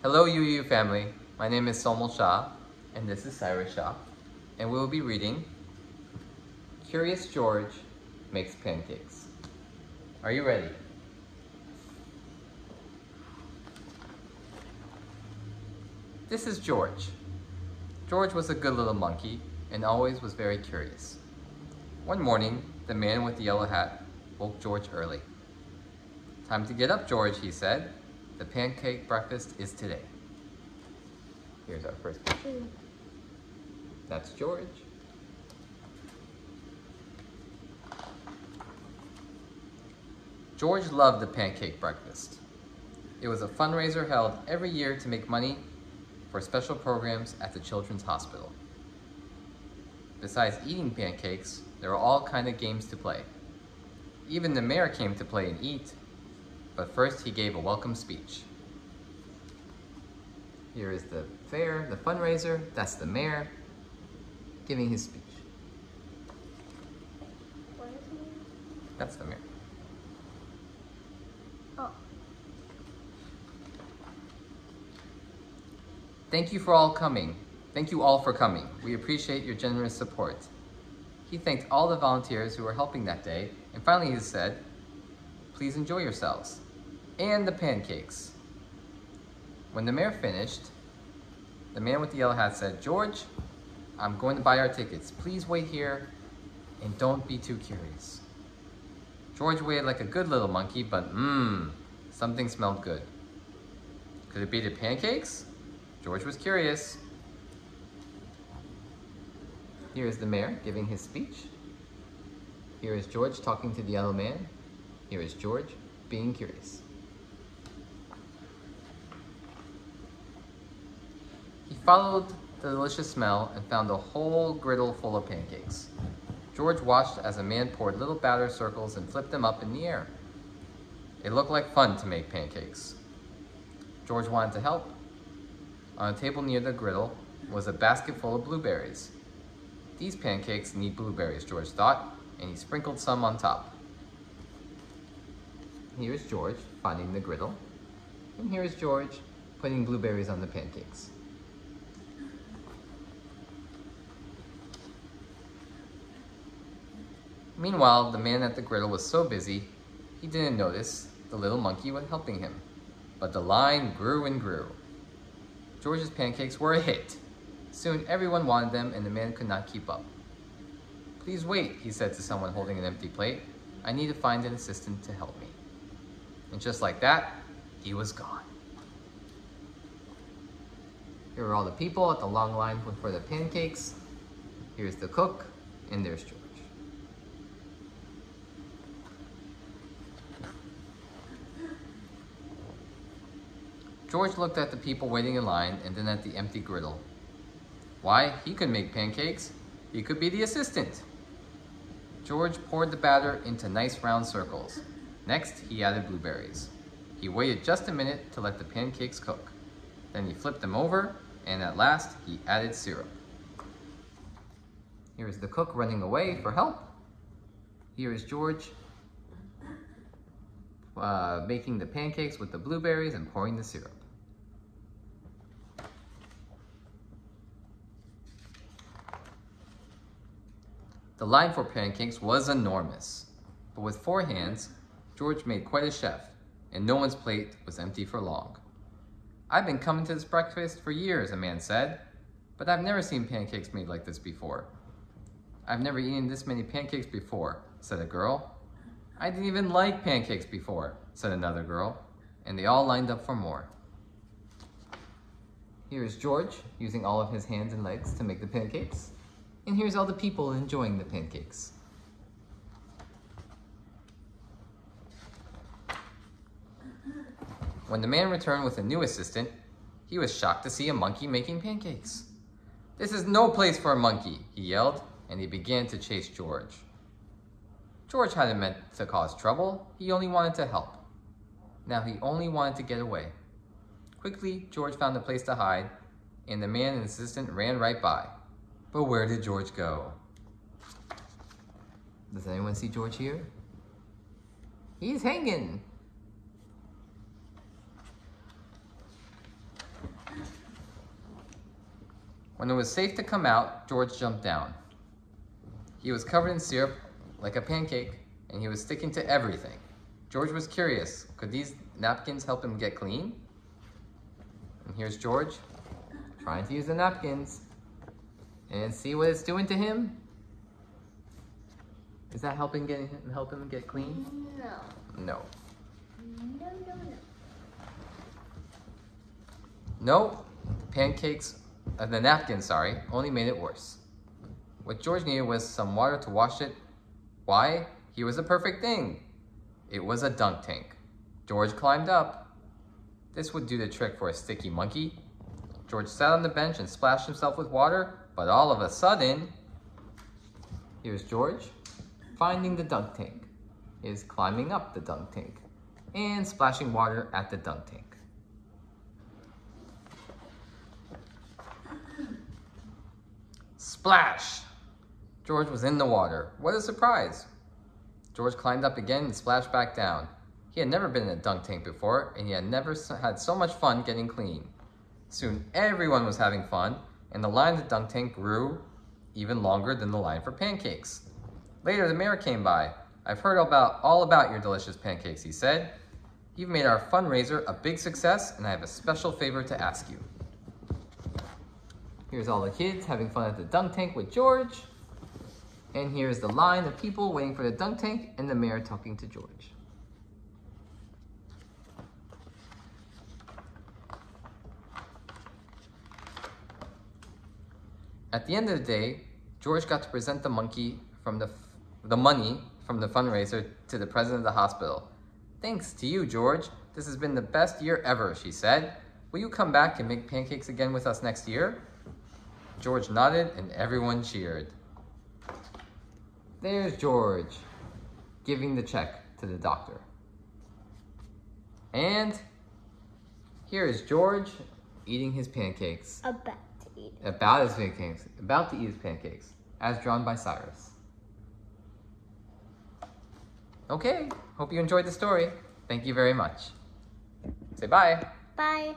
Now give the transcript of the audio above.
Hello UU family, my name is Somal Shah, and this is Shah, and we will be reading Curious George Makes Pancakes. Are you ready? This is George. George was a good little monkey and always was very curious. One morning, the man with the yellow hat woke George early. "Time to get up, George," he said. "The pancake breakfast is today." Here's our first picture. That's George. George loved the pancake breakfast. It was a fundraiser held every year to make money for special programs at the Children's Hospital. Besides eating pancakes, there were all kinds of games to play. Even the mayor came to play and eat, but first he gave a welcome speech. Here is the fair, the fundraiser. That's the mayor giving his speech. What is it? That's the mayor. Oh. Thank you for all coming. Thank you all for coming. We appreciate your generous support. He thanked all the volunteers who were helping that day, and finally he said, "Please enjoy yourselves. And the pancakes." When the mayor finished, the man with the yellow hat said, "George, I'm going to buy our tickets. Please wait here and don't be too curious." George waited like a good little monkey, but something smelled good. Could it be the pancakes? George was curious. Here is the mayor giving his speech. Here is George talking to the yellow man. Here is George being curious. He followed the delicious smell and found a whole griddle full of pancakes. George watched as a man poured little batter circles and flipped them up in the air. It looked like fun to make pancakes. George wanted to help. On a table near the griddle was a basket full of blueberries. These pancakes need blueberries, George thought, and he sprinkled some on top. Here is George finding the griddle, and here is George putting blueberries on the pancakes. Meanwhile, the man at the griddle was so busy, he didn't notice the little monkey was helping him. But the line grew and grew. George's pancakes were a hit. Soon everyone wanted them and the man could not keep up. "Please wait," he said to someone holding an empty plate. "I need to find an assistant to help me." And just like that, he was gone. Here are all the people at the long line for the pancakes. Here's the cook, and there's George. George looked at the people waiting in line and then at the empty griddle. Why, he could make pancakes. He could be the assistant. George poured the batter into nice round circles. Next, he added blueberries. He waited just a minute to let the pancakes cook. Then he flipped them over, and at last, he added syrup. Here is the cook running away for help. Here is George making the pancakes with the blueberries and pouring the syrup. The line for pancakes was enormous, but with 4 hands, George made quite a chef, and no one's plate was empty for long. "I've been coming to this breakfast for years," a man said, "but I've never seen pancakes made like this before." "I've never eaten this many pancakes before," said a girl. "I didn't even like pancakes before," said another girl, and they all lined up for more. Here is George using all of his hands and legs to make the pancakes. And here's all the people enjoying the pancakes. When the man returned with a new assistant, he was shocked to see a monkey making pancakes. "This is no place for a monkey," he yelled, and he began to chase George. George hadn't meant to cause trouble, he only wanted to help. Now he only wanted to get away. Quickly, George found a place to hide, and the man and his assistant ran right by. But where did George go? Does anyone see George here? He's hanging. When it was safe to come out, George jumped down. He was covered in syrup like a pancake, and he was sticking to everything. George was curious. Could these napkins help him get clean? And here's George trying to use the napkins. And see what it's doing to him? Is that helping him get clean? No. No. No, no, no. No, the napkins, only made it worse. What George needed was some water to wash it. Why? He was a perfect thing. It was a dunk tank. George climbed up. This would do the trick for a sticky monkey. George sat on the bench and splashed himself with water, but all of a sudden, here's George finding the dunk tank. He is climbing up the dunk tank and splashing water at the dunk tank. Splash! George was in the water. What a surprise! George climbed up again and splashed back down. He had never been in a dunk tank before, and he had never had so much fun getting clean. Soon everyone was having fun, and the line of the dunk tank grew even longer than the line for pancakes. Later, the mayor came by. I've heard all about your delicious pancakes, he said. You've made our fundraiser a big success, and I have a special favor to ask you. Here's all the kids having fun at the dunk tank with George. And here's the line of people waiting for the dunk tank and the mayor talking to George. At the end of the day, George got to present the money from the fundraiser to the president of the hospital. Thanks to you, George. This has been the best year ever, she said. Will you come back and make pancakes again with us next year? George nodded and everyone cheered. There's George giving the check to the doctor. And here is George eating his pancakes. About to eat. About to eat his pancakes, as drawn by Cyrus. Okay, hope you enjoyed the story. Thank you very much. Say bye. Bye.